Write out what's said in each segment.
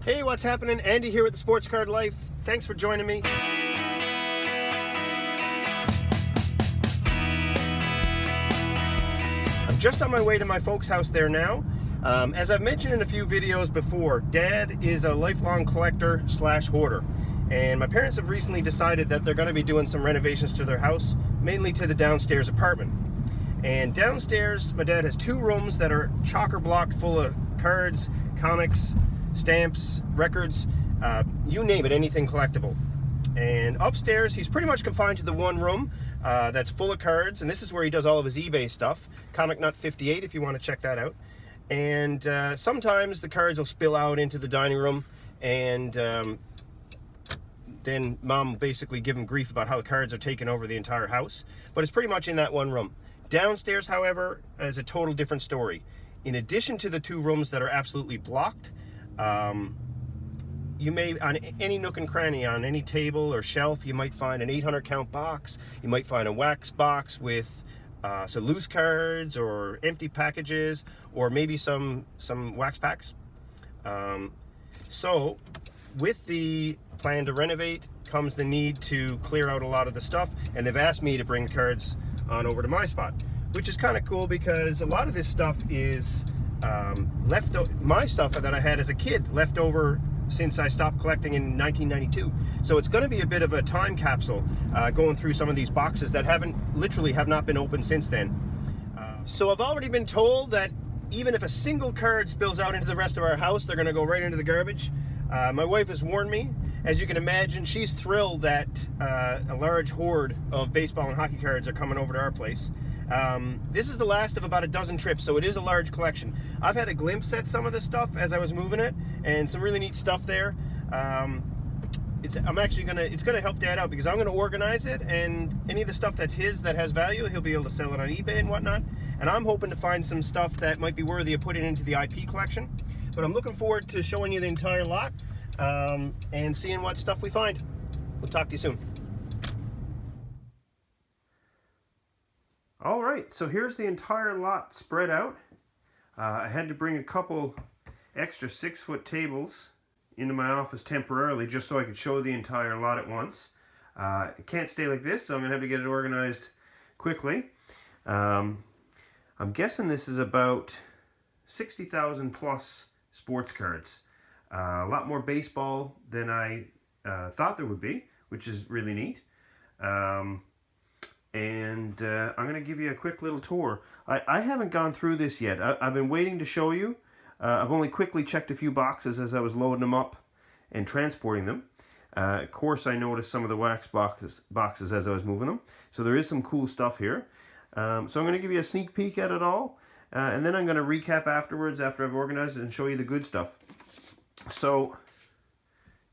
Hey, what's happening? Andy here with the Sports Card Life. Thanks for joining me. I'm just on my way to my folks' house there now. As I've mentioned in a few videos before, Dad is a lifelong collector slash hoarder. And my parents have recently decided that they're going to be doing some renovations to their house, mainly to the downstairs apartment. And downstairs, my dad has two rooms that are chocker-blocked full of cards, comics, stamps, records, you name it, anything collectible. And upstairs, he's pretty much confined to the one room that's full of cards, and this is where he does all of his eBay stuff. Comic Nut 58, if you want to check that out. And sometimes the cards will spill out into the dining room, and then Mom will basically give him grief about how the cards are taking over the entire house. But it's pretty much in that one room. Downstairs, however, is a total different story. In addition to the two rooms that are absolutely blocked, you may, on any nook and cranny, on any table or shelf, you might find an 800 count box. You might find a wax box with some loose cards or empty packages, or maybe some wax packs. So with the plan to renovate comes the need to clear out a lot of the stuff, and they've asked me to bring cards on over to my spot, which is kind of cool because a lot of this stuff is my stuff that I had as a kid, left over since I stopped collecting in 1992. So it's going to be a bit of a time capsule going through some of these boxes that literally have not been opened since then. So I've already been told that even if a single card spills out into the rest of our house, they're going to go right into the garbage. My wife has warned me. As you can imagine, she's thrilled that a large horde of baseball and hockey cards are coming over to our place. This is the last of about a dozen trips, so it is a large collection. I've had a glimpse at some of this stuff as I was moving it, and some really neat stuff there. It's gonna help Dad out because I'm gonna organize it, and any of the stuff that's his that has value, he'll be able to sell it on eBay and whatnot. And I'm hoping to find some stuff that might be worthy of putting into the IP collection. But I'm looking forward to showing you the entire lot and seeing what stuff we find. We'll talk to you soon. All right, so here's the entire lot spread out. I had to bring a couple extra 6-foot tables into my office temporarily just so I could show the entire lot at once. It can't stay like this, so I'm gonna have to get it organized quickly. I'm guessing this is about 60,000 plus sports cards. A lot more baseball than I thought there would be, which is really neat. I'm going to give you a quick little tour. I haven't gone through this yet. I've been waiting to show you. I've only quickly checked a few boxes as I was loading them up and transporting them. Of course, I noticed some of the wax boxes as I was moving them. So there is some cool stuff here. So I'm going to give you a sneak peek at it all. And then I'm going to recap afterwards after I've organized it and show you the good stuff. So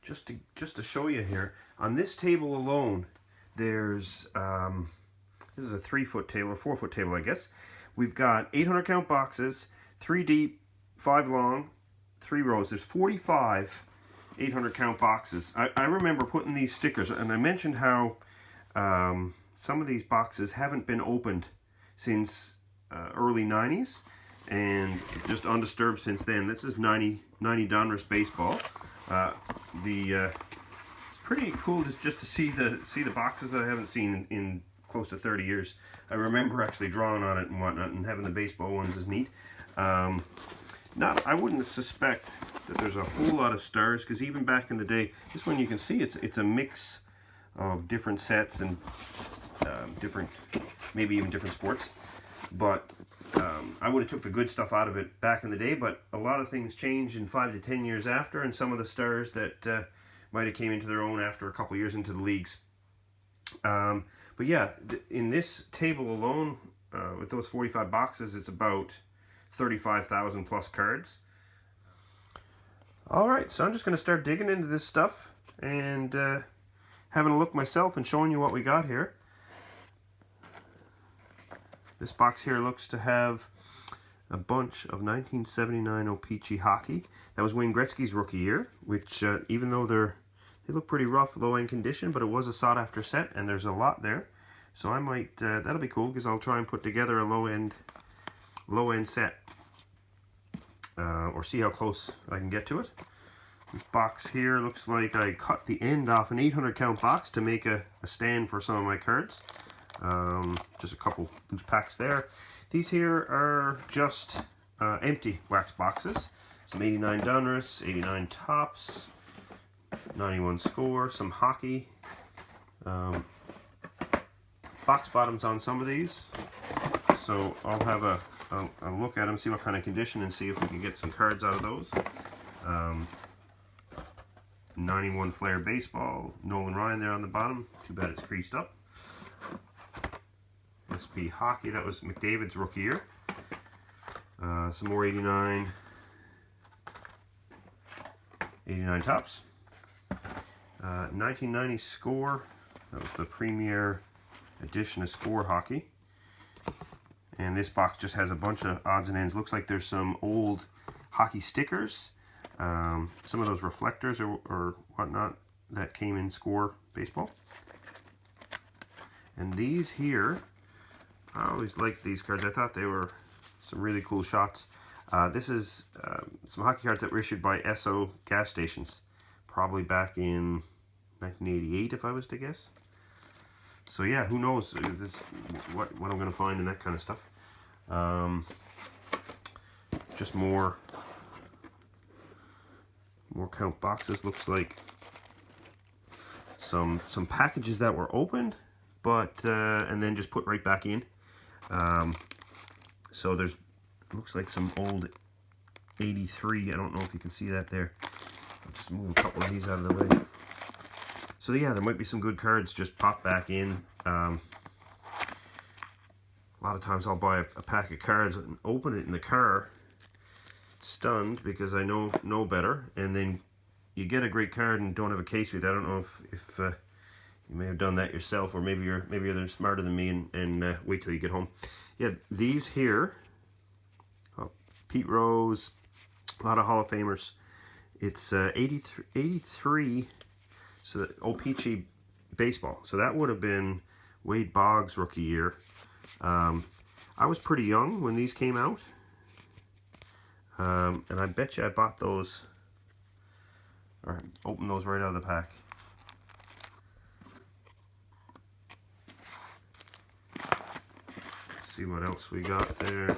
just to show you here, on this table alone, there's this is a 3-foot table or 4-foot table, I guess. We've got 800 count boxes, 3 deep, 5 long, 3 rows. There's 45 800 count boxes. I remember putting these stickers, and I mentioned how some of these boxes haven't been opened since early 90s and just undisturbed since then. This is 90 Donruss baseball. It's pretty cool just to see the boxes that I haven't seen in close to 30 years. I remember actually drawing on it and whatnot, and having the baseball ones is neat. I wouldn't suspect that there's a whole lot of stars, because even back in the day, this one you can see it's a mix of different sets and maybe even different sports. But I would have took the good stuff out of it back in the day, but a lot of things changed in 5 to 10 years after, and some of the stars that might have came into their own after a couple years into the leagues. But yeah, in this table alone, with those 45 boxes, it's about 35,000 plus cards. All right, so I'm just going to start digging into this stuff and having a look myself and showing you what we got here. This box here looks to have a bunch of 1979 O-Pee-Chee hockey. That was Wayne Gretzky's rookie year, which even though they look pretty rough, low-end condition, but it was a sought-after set, and there's a lot there. So I might, that'll be cool, because I'll try and put together a low-end set, or see how close I can get to it. This box here looks like I cut the end off an 800 count box to make a stand for some of my cards. Just a couple loose packs there. These here are just empty wax boxes. Some 89 Donruss, 89 Topps, 91 Score, some hockey. Box bottoms on some of these. So I'll have a look at them, see what kind of condition, and see if we can get some cards out of those. 91 Flair Baseball, Nolan Ryan there on the bottom. Too bad it's creased up. SP Hockey, that was McDavid's rookie year. Some more 89 Topps. 1990 Score, that was the premier edition of Score Hockey. And this box just has a bunch of odds and ends. Looks like there's some old hockey stickers, some of those reflectors or whatnot that came in Score Baseball. And these here, I always liked these cards. I thought they were some really cool shots. This is some hockey cards that were issued by Esso gas stations, probably back in 1988 if I was to guess. So yeah, who knows what I'm going to find in that kind of stuff. Just more count boxes. Looks like some packages that were opened, but and then just put right back in. So there's looks like some old 83. I don't know if you can see that there. I'll just move a couple of these out of the way. So yeah, there might be some good cards just pop back in. A lot of times I'll buy a pack of cards and open it in the car, stunned because I know better, and then you get a great card and don't have a case with it. I don't know if you may have done that yourself, or maybe you're smarter than me and wait till you get home. Yeah, these here, Pete Rose, a lot of Hall of Famers. It's 83. So O-Pee-Chee Baseball. So that would have been Wade Boggs' rookie year. I was pretty young when these came out. And I bet you I bought those, or opened those right out of the pack. Let's see what else we got there.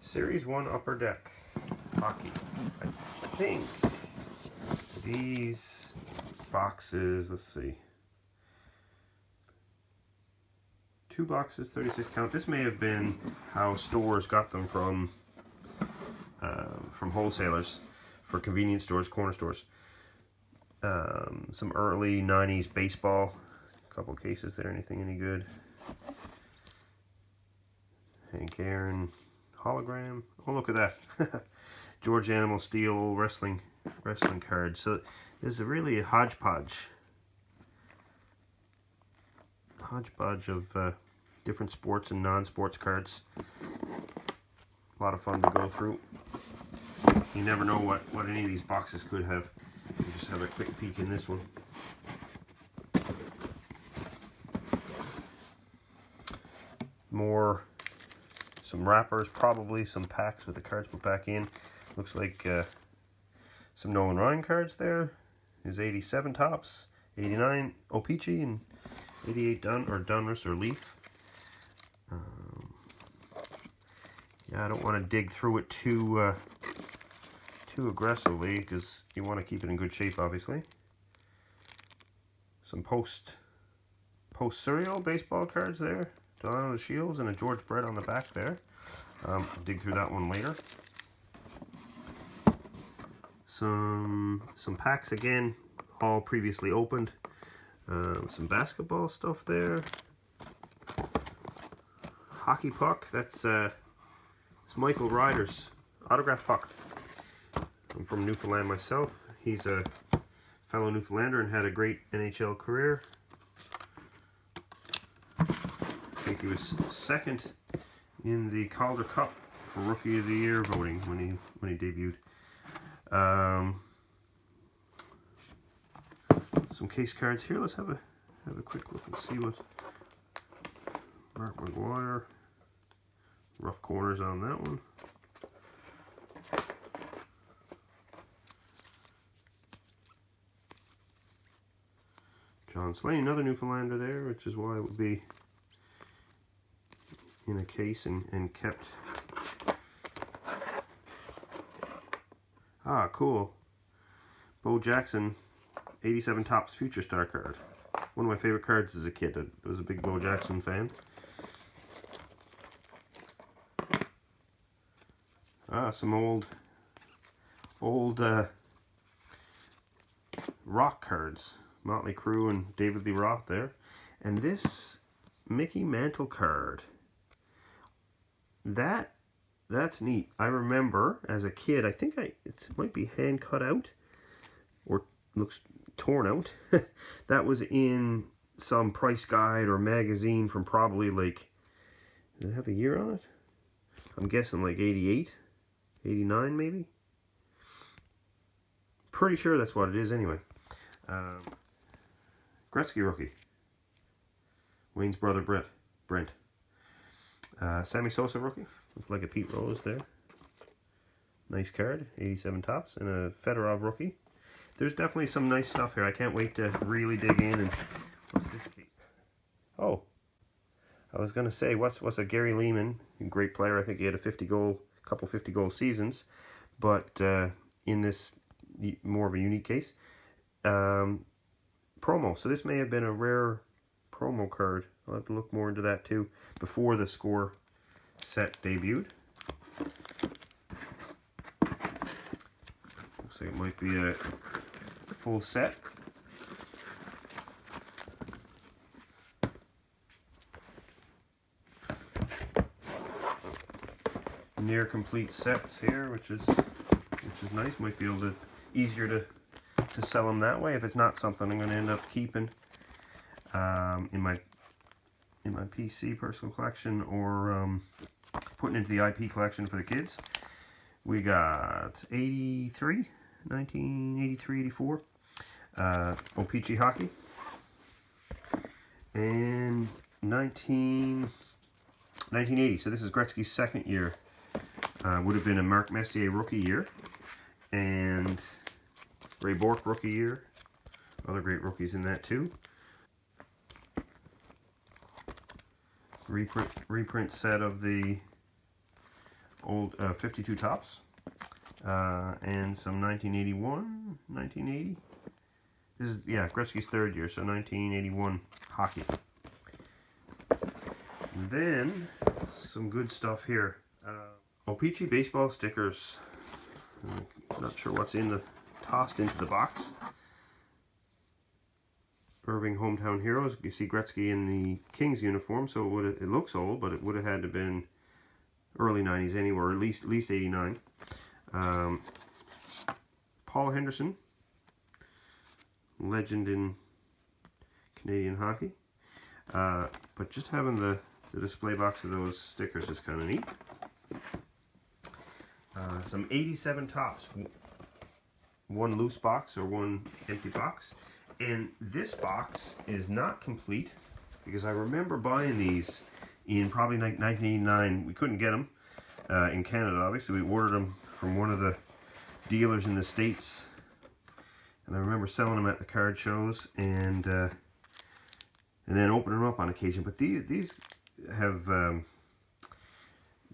Series 1 Upper Deck Hockey. I think these boxes, let's see, 2 boxes, 36 count. This may have been how stores got them from wholesalers for convenience stores, corner stores. Some early 90s baseball. A couple cases there. Anything any good? Hank Aaron hologram. Oh, look at that. George Animal Steel wrestling card. So there's really a hodgepodge of different sports and non-sports cards. A lot of fun to go through. You never know what any of these boxes could have. You just have a quick peek in this one. Some wrappers, probably some packs with the cards put back in. Looks like some Nolan Ryan cards there. His 87 Topps, 89 O-Pee-Chee, and 88 Donruss or Leaf. Yeah, I don't want to dig through it too aggressively because you want to keep it in good shape, obviously. Some post serial baseball cards there. Dono Shields and a George Brett on the back there. Dig through that one later. Some packs again, all previously opened. Some basketball stuff there. Hockey puck. It's Michael Ryder's autograph puck. I'm from Newfoundland myself. He's a fellow Newfoundlander and had a great NHL career. I think he was second in the Calder Cup for Rookie of the Year voting when he debuted. Some case cards here. Let's have a quick look and see what Mark McGuire, Rough corners on that one. John Slane, another Newfoundlander there, which is why it would be in a case and kept. Ah, cool. Bo Jackson, 87 Topps Future Star card. One of my favorite cards as a kid. I was a big Bo Jackson fan. Ah, some old Rock cards. Motley Crue and David Lee Roth there. And this Mickey Mantle card. That's neat. I remember as a kid, I think it might be hand cut out or looks torn out. That was in some price guide or magazine from probably like, does it have a year on it? I'm guessing like 88, 89 maybe. Pretty sure that's what it is anyway. Gretzky rookie. Wayne's brother Brent. Sammy Sosa rookie. Looks like a Pete Rose there. Nice card. 87 Topps. And a Fedorov rookie. There's definitely some nice stuff here. I can't wait to really dig in. And what's this case? Oh, I was gonna say what's a Gary Lehman, a great player. I think he had a couple 50 goal seasons, but in this more of a unique case, promo. So this may have been a rare promo card. I'll have to look more into that too before the score set debuted. Looks like it might be a full set. Near complete sets here, which is nice. Might be able to easier to sell them that way if it's not something I'm going to end up keeping in my PC personal collection or putting into the IP collection for the kids. We got 1983, 84 O-Pee-Chee hockey, and 1980. So this is Gretzky's second year. Would have been a Mark Messier rookie year, and Ray Bourque rookie year. Other great rookies in that too. Reprint set of the old 52 Topps, and some 1981, 1980. This is, yeah, Gretzky's third year, so 1981 hockey. And then some good stuff here. O-Pee-Chee baseball stickers. Not sure what's tossed into the box. Irving Hometown Heroes. You see Gretzky in the Kings uniform, so it looks old, but it would have had to been early 90s anyway, or at least 89. Paul Henderson, legend in Canadian hockey. But just having the display box of those stickers is kind of neat. Some 87 Topps. One loose box or one empty box. And this box is not complete because I remember buying these in probably 1989. We couldn't get them in Canada, obviously. We ordered them from one of the dealers in the States. And I remember selling them at the card shows and then opening them up on occasion. But these have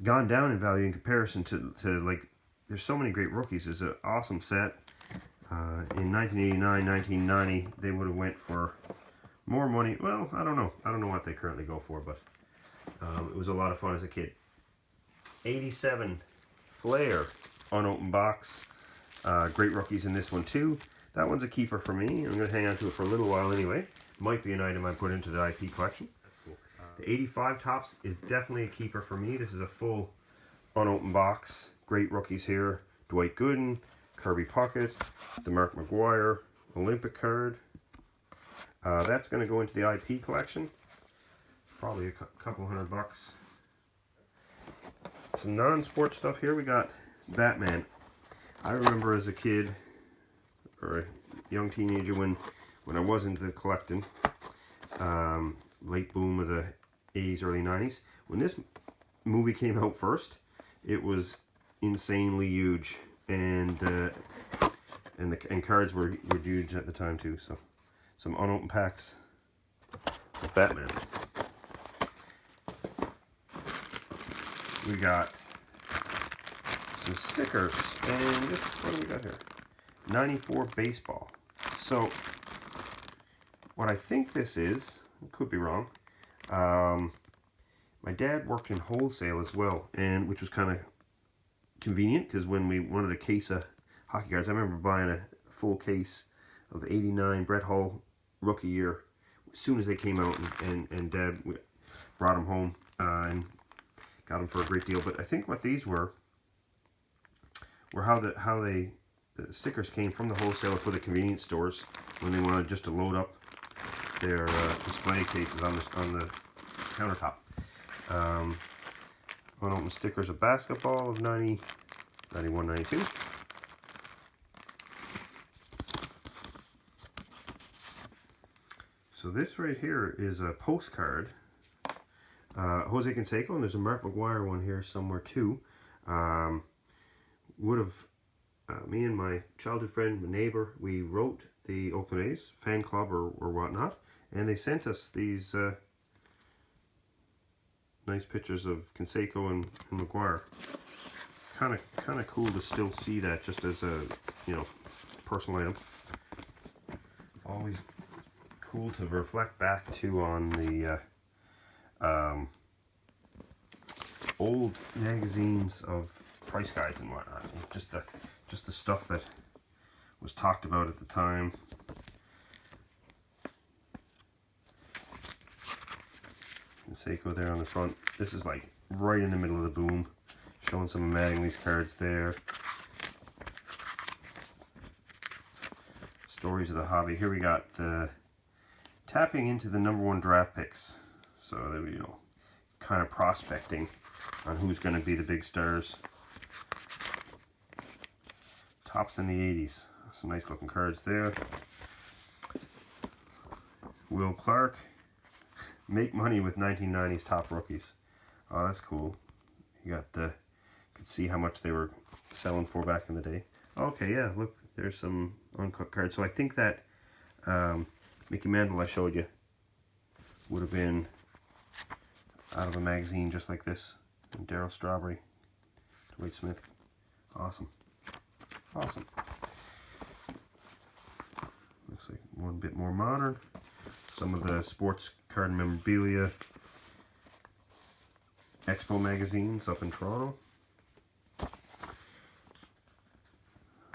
gone down in value in comparison to like, there's so many great rookies. It's an awesome set. In 1989, 1990, they would have went for more money. Well, I don't know. I don't know what they currently go for, but it was a lot of fun as a kid. 87 Flair unopened box. Great rookies in this one too. That one's a keeper for me. I'm going to hang on to it for a little while anyway. Might be an item I put into the IP collection. That's cool. The 85 Topps is definitely a keeper for me. This is a full unopened box. Great rookies here. Dwight Gooden, Kirby Puckett, the Mark McGuire Olympic card. That's going to go into the IP collection. Probably a couple $100. Some non-sport stuff here. We got Batman. I remember as a kid or a young teenager when I was into the collecting, late boom of the 80s, early 90s, when this movie came out first, it was insanely huge, and cards were huge at the time too. So some unopened packs of Batman. We got some stickers, and this, what do we got here? 94 baseball. So what I think this is, could be wrong. My dad worked in wholesale as well, and which was kind of convenient, because when we wanted a case of hockey cards, I remember buying a full case of 89 Brett Hull rookie year as soon as they came out, and Dad brought them home and got them for a great deal. But I think what these were how the stickers came from the wholesaler for the convenience stores when they wanted just to load up their display cases on the countertop. Unopened stickers of basketball of 90, 91, 92. So this right here is a postcard. Jose Canseco, and there's a Mark McGuire one here somewhere too. Would have, me and my childhood friend, my neighbor, we wrote the Oakland A's fan club or whatnot, and they sent us these nice pictures of Canseco and McGuire. Kind of cool to still see that just as a, you know, personal item. Always cool to reflect back to on the old magazines of price guides and whatnot. Just the stuff that was talked about at the time. Seiko there on the front. This is like right in the middle of the boom, showing some of Mattingly's cards there. Stories of the hobby. Here we got the tapping into the #1 draft picks. So there, you know, kind of prospecting on who's going to be the big stars. Tops in the 80s. Some nice looking cards there. Will Clark. Make money with 1990s top rookies. Oh, that's cool. You got the, could see how much they were selling for back in the day. Okay, yeah, look, there's some uncut cards. So I think that Mickey Mantle I showed you would have been out of a magazine just like this. And Darryl Strawberry, Dwight Smith. Awesome. Awesome. Looks like one bit more modern. Some of the sports card memorabilia Expo magazines up in Toronto.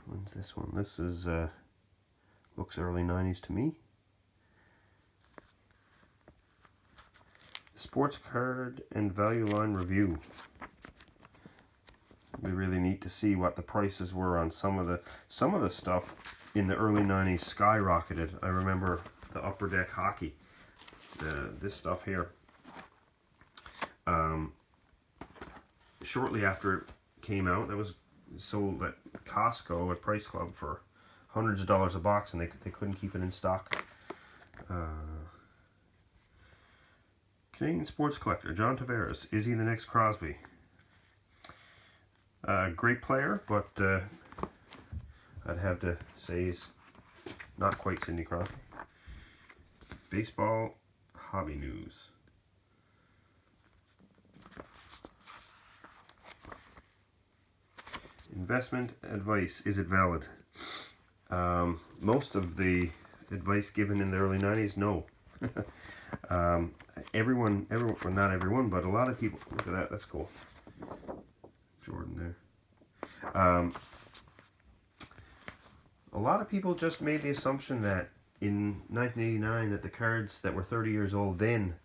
When's this one? This is looks early 90s to me. Sports card and value line review. It'd be really neat to see what the prices were on some of the stuff in the early 90s skyrocketed. I remember the Upper Deck hockey, this stuff here. Shortly after it came out, that was sold at Costco at Price Club for hundreds of dollars a box, and they couldn't keep it in stock. Canadian sports collector John Tavares. Is he the next Crosby? Great player, but I'd have to say he's not quite Sidney Crosby. Baseball hobby news. Investment advice, is it valid? Most of the advice given in the early 90s, no. Everyone, well, not everyone, but a lot of people, look at that, that's cool. Jordan there. A lot of people just made the assumption that in 1989 that the cards that were 30 years old then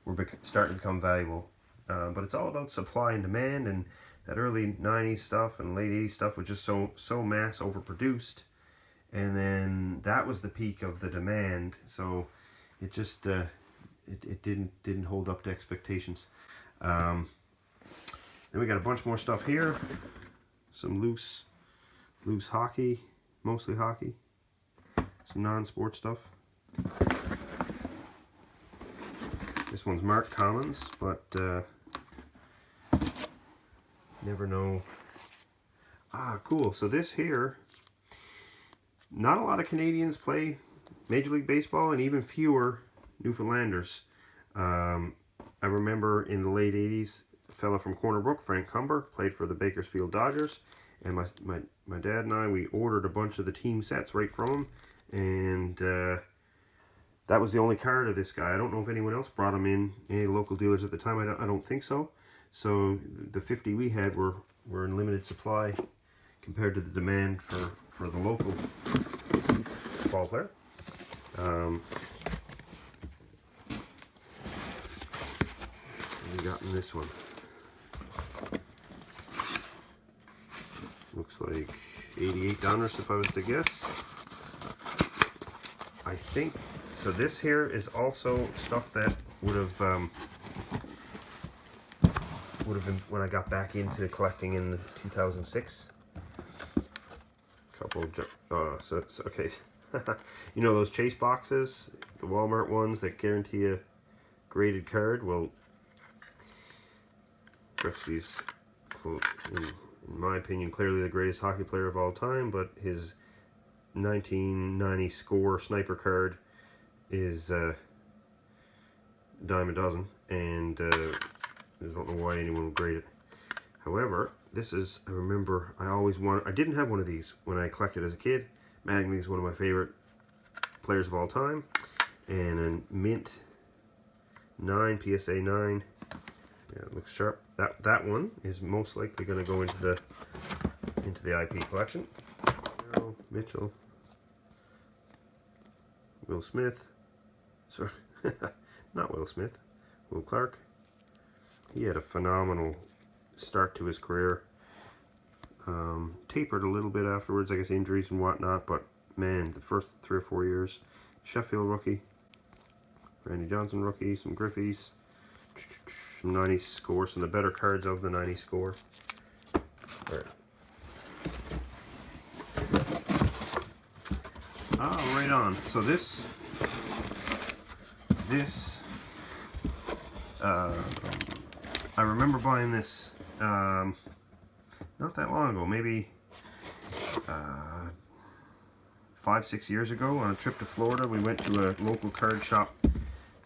were starting to become valuable. But it's all about supply and demand, and that early 90s stuff and late 80s stuff was just so mass overproduced, and then that was the peak of the demand, so it just it didn't hold up to expectations. Then we got a bunch more stuff here, some loose hockey, mostly hockey, some non-sport stuff. This one's marked commons, but Never know. Ah, cool. So this here, not a lot of Canadians play Major League Baseball, and even fewer Newfoundlanders. I remember in the late 80s, a fella from Corner Brook, Frank Cumber, played for the Bakersfield Dodgers, and my dad and I, we ordered a bunch of the team sets right from him, and that was the only card of this guy. I don't know if anyone else brought him in, any local dealers at the time. I don't think so. So the 50 we had were in limited supply compared to the demand for the local ball player. We got in this one. Looks like $88 if I was to guess. I think so. This here is also stuff that would have been when I got back into collecting in 2006. Couple okay. You know those chase boxes, the Walmart ones that guarantee a graded card? Well, Gretzky's, in my opinion, clearly the greatest hockey player of all time, but his 1990 score sniper card is dime a dozen, and I don't know why anyone would grade it. However, this is, I remember, I didn't have one of these when I collected as a kid. Mattingly is one of my favorite players of all time, and a mint 9, PSA 9. Yeah, it looks sharp. That one is most likely going to go into the IP collection. Mitchell, Will Smith, sorry, not Will Smith, Will Clark. He had a phenomenal start to his career. Tapered a little bit afterwards, I guess injuries and whatnot, but man, the first 3 or 4 years. Sheffield rookie, Randy Johnson rookie, some Griffies, some 90 score, some of the better cards of the 90 score. All right. Oh, right on. So this I remember buying this not that long ago, maybe 5-6 years ago on a trip to Florida. We went to a local card shop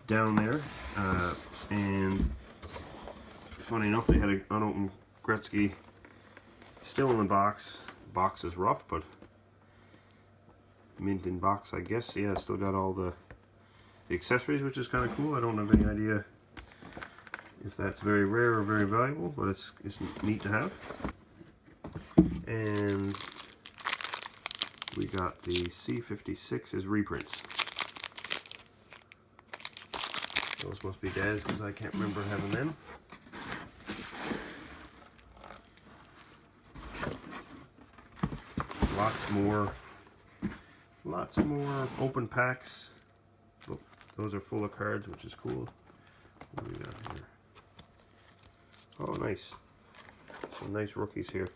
down there, and funny enough, they had an unopened Gretzky still in the box. Box is rough, but mint in box, I guess. Yeah, still got all the accessories, which is kind of cool. I don't have any idea if that's very rare or very valuable, but it's neat to have. And we got the C56 as reprints. Those must be Dad's because I can't remember having them. Lots more open packs. Oh, those are full of cards, which is cool. What do we got here? Oh, nice. Some nice rookies here.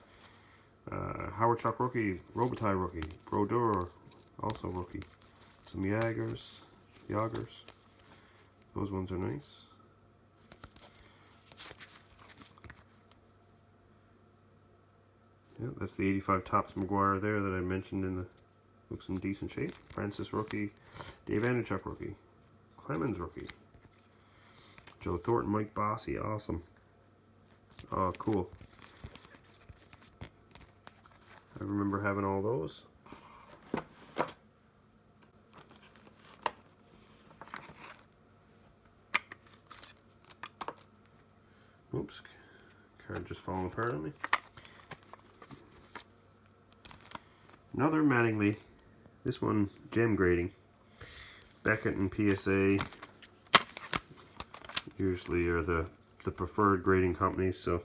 Howard Chuck rookie, Robitaille rookie, Brodeur also rookie. Some Jagers. Those ones are nice. Yeah, that's the 85 Topps McGuire there that I mentioned in the, looks in decent shape. Francis rookie, Dave Andreychuk rookie, Clemens rookie, Joe Thornton, Mike Bossy, awesome. Oh, cool. I remember having all those. Oops, card just falling apart on me. Another Mattingly. This one, gem grading. Beckett and PSA usually are the preferred grading companies, so.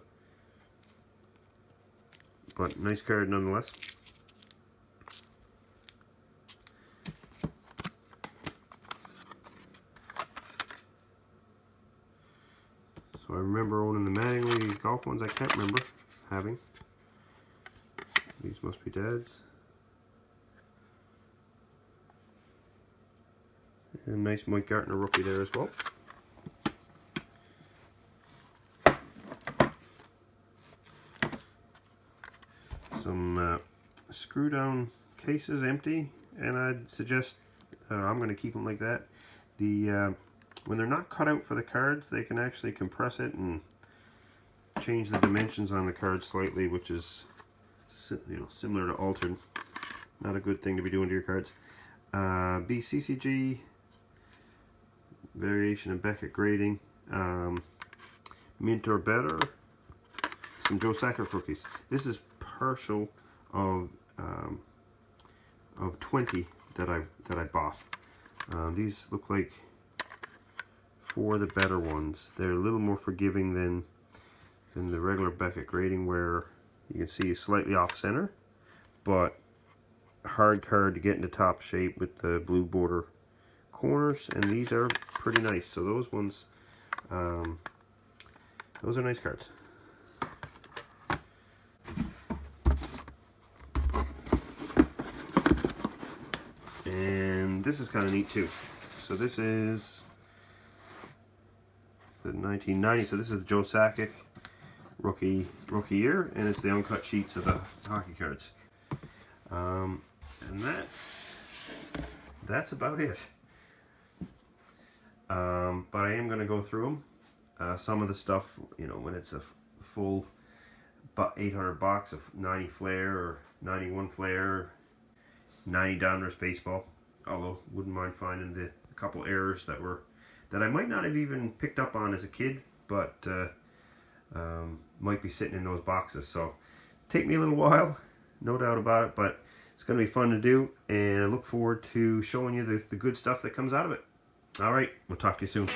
But nice card nonetheless. So I remember owning the Mattingly, these golf ones I can't remember having. These must be Dad's. And nice Mike Gartner rookie there as well. some screw down cases empty, and I'd suggest I'm going to keep them like that. When they're not cut out for the cards, they can actually compress it and change the dimensions on the card slightly, which is similar to altered. Not a good thing to be doing to your cards. BCCG, variation of Beckett grading, mint or better, some Joe Sacker cookies. This is partial of 20 that I bought. These look like 4 of the better ones. They're a little more forgiving than the regular Beckett grading, where you can see slightly off center, but hard card to get into top shape with the blue border corners, and these are pretty nice. So those ones, those are nice cards. And this is kind of neat too. So this is the 1990. So this is Joe Sakic rookie year, and it's the uncut sheets of the hockey cards. And that's about it. But I am going to go through them. Some of the stuff, when it's a full 800 box of 90 Flair or 91 Flair, 90 Donruss baseball. Although wouldn't mind finding a couple errors that I might not have even picked up on as a kid, but might be sitting in those boxes. So take me a little while, no doubt about it, but it's going to be fun to do, and I look forward to showing you the good stuff that comes out of it. All right, we'll talk to you soon.